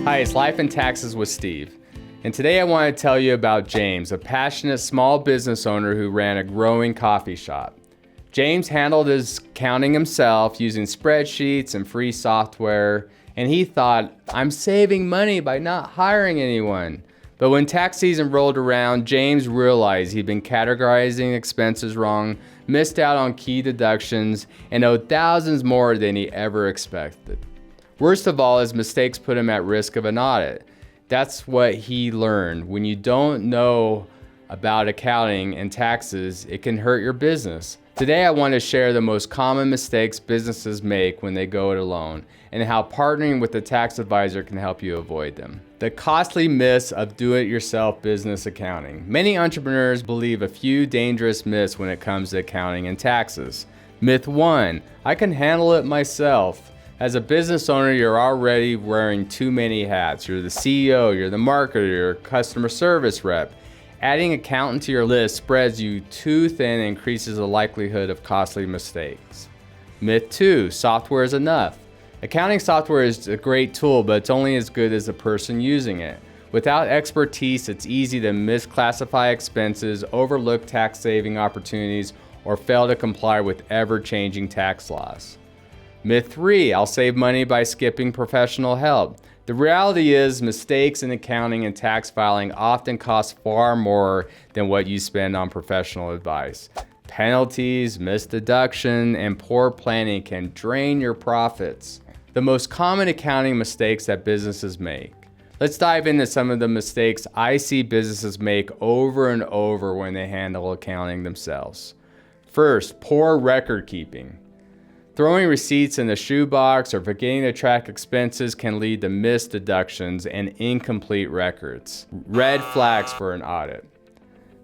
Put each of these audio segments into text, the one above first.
Hi, it's Life and Taxes with Steve. And today I want to tell you about James, a passionate small business owner who ran a growing coffee shop. James handled his accounting himself using spreadsheets and free software, and he thought, I'm saving money by not hiring anyone. But when tax season rolled around, James realized he'd been categorizing expenses wrong, missed out on key deductions, and owed thousands more than he ever expected. Worst of all, his mistakes put him at risk of an audit. That's what he learned. When you don't know about accounting and taxes, it can hurt your business. Today, I want to share the most common mistakes businesses make when they go it alone and how partnering with a tax advisor can help you avoid them. The costly myths of do-it-yourself business accounting. Many entrepreneurs believe a few dangerous myths when it comes to accounting and taxes. Myth 1, I can handle it myself. As a business owner, you're already wearing too many hats. You're the CEO, you're the marketer, you're a customer service rep. Adding accountant to your list spreads you too thin and increases the likelihood of costly mistakes. Myth 2, software is enough. Accounting software is a great tool, but it's only as good as the person using it. Without expertise, it's easy to misclassify expenses, overlook tax saving opportunities, or fail to comply with ever-changing tax laws. Myth 3, I'll save money by skipping professional help. The reality is mistakes in accounting and tax filing often cost far more than what you spend on professional advice. Penalties, missed deduction, and poor planning can drain your profits. The most common accounting mistakes that businesses make. Let's dive into some of the mistakes I see businesses make over and over when they handle accounting themselves. First, poor record keeping. Throwing receipts in the shoebox or forgetting to track expenses can lead to missed deductions and incomplete records. Red flags for an audit.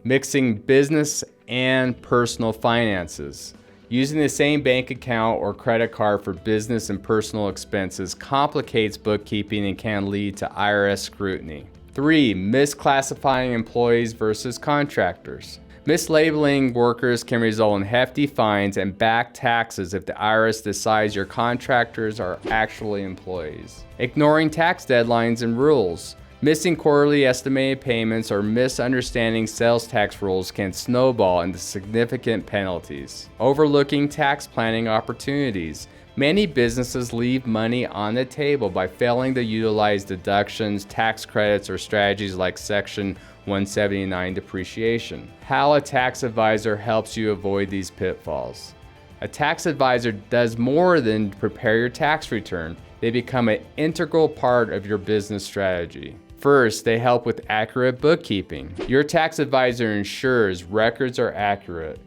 Mixing business and personal finances. Using the same bank account or credit card for business and personal expenses complicates bookkeeping and can lead to IRS scrutiny. 3, misclassifying employees versus contractors. Mislabeling workers can result in hefty fines and back taxes if the IRS decides your contractors are actually employees. Ignoring tax deadlines and rules. Missing quarterly estimated payments or misunderstanding sales tax rules can snowball into significant penalties. Overlooking tax planning opportunities. Many businesses leave money on the table by failing to utilize deductions, tax credits, or strategies like Section 179 depreciation. How a tax advisor helps you avoid these pitfalls. A tax advisor does more than prepare your tax return. They become an integral part of your business strategy. First, they help with accurate bookkeeping. Your tax advisor ensures records are accurate,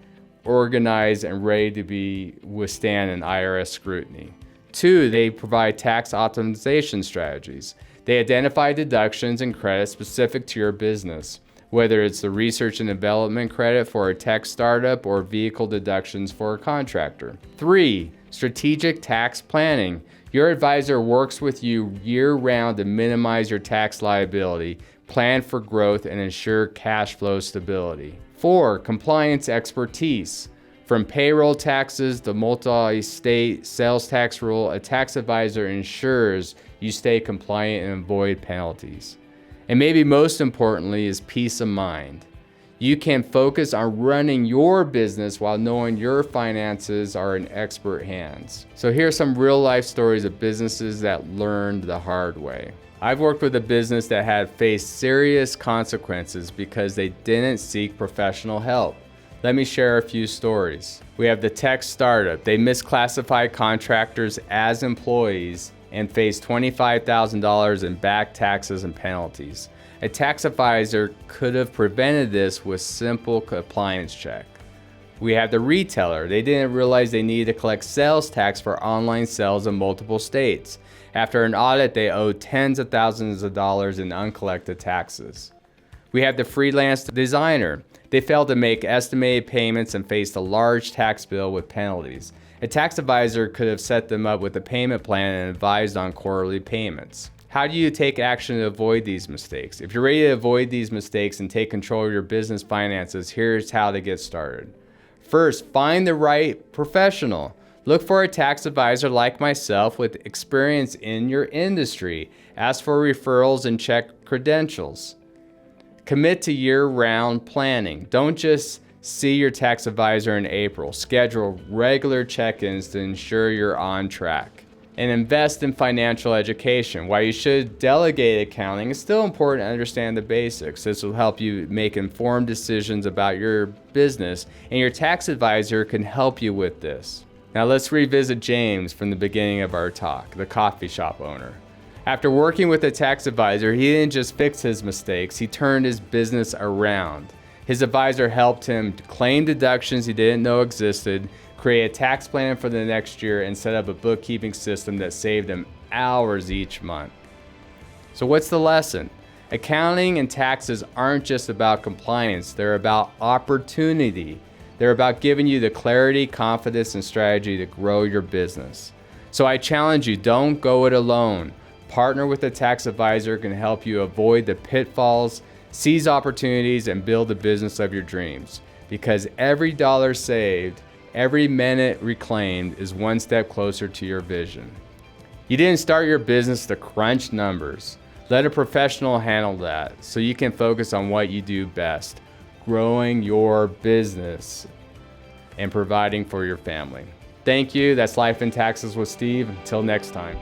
organized, and ready to withstand an IRS scrutiny. 2, they provide tax optimization strategies. They identify deductions and credits specific to your business, whether it's the research and development credit for a tech startup or vehicle deductions for a contractor. 3, strategic tax planning. Your advisor works with you year-round to minimize your tax liability, plan for growth, and ensure cash flow stability. 4, compliance expertise. From payroll taxes to multi-state sales tax rule, a tax advisor ensures you stay compliant and avoid penalties. And maybe most importantly is peace of mind. You can focus on running your business while knowing your finances are in expert hands. So here are some real life stories of businesses that learned the hard way. I've worked with a business that had faced serious consequences because they didn't seek professional help. Let me share a few stories. We have the tech startup. They misclassified contractors as employees and faced $25,000 in back taxes and penalties. A tax advisor could have prevented this with simple compliance check. We have the retailer. They didn't realize they needed to collect sales tax for online sales in multiple states. After an audit, they owed tens of thousands of dollars in uncollected taxes. We have the freelance designer. They failed to make estimated payments and faced a large tax bill with penalties. A tax advisor could have set them up with a payment plan and advised on quarterly payments. How do you take action to avoid these mistakes? If you're ready to avoid these mistakes and take control of your business finances, here's how to get started. First, find the right professional. Look for a tax advisor like myself with experience in your industry. Ask for referrals and check credentials. Commit to year-round planning. Don't just see your tax advisor in April. Schedule regular check-ins to ensure you're on track. And invest in financial education. While you should delegate accounting, it's still important to understand the basics. This will help you make informed decisions about your business, and your tax advisor can help you with this. Now let's revisit James from the beginning of our talk, the coffee shop owner. After working with a tax advisor, he didn't just fix his mistakes, he turned his business around. His advisor helped him claim deductions he didn't know existed, create a tax plan for the next year, and set up a bookkeeping system that saved him hours each month. So what's the lesson? Accounting and taxes aren't just about compliance, they're about opportunity. They're about giving you the clarity, confidence, and strategy to grow your business. So I challenge you, don't go it alone. Partner with a tax advisor who can help you avoid the pitfalls, seize opportunities, and build the business of your dreams. Because every dollar saved, every minute reclaimed is one step closer to your vision. You didn't start your business to crunch numbers. Let a professional handle that so you can focus on what you do best, growing your business and providing for your family. Thank you. That's Life in Taxes with Steve. Until next time.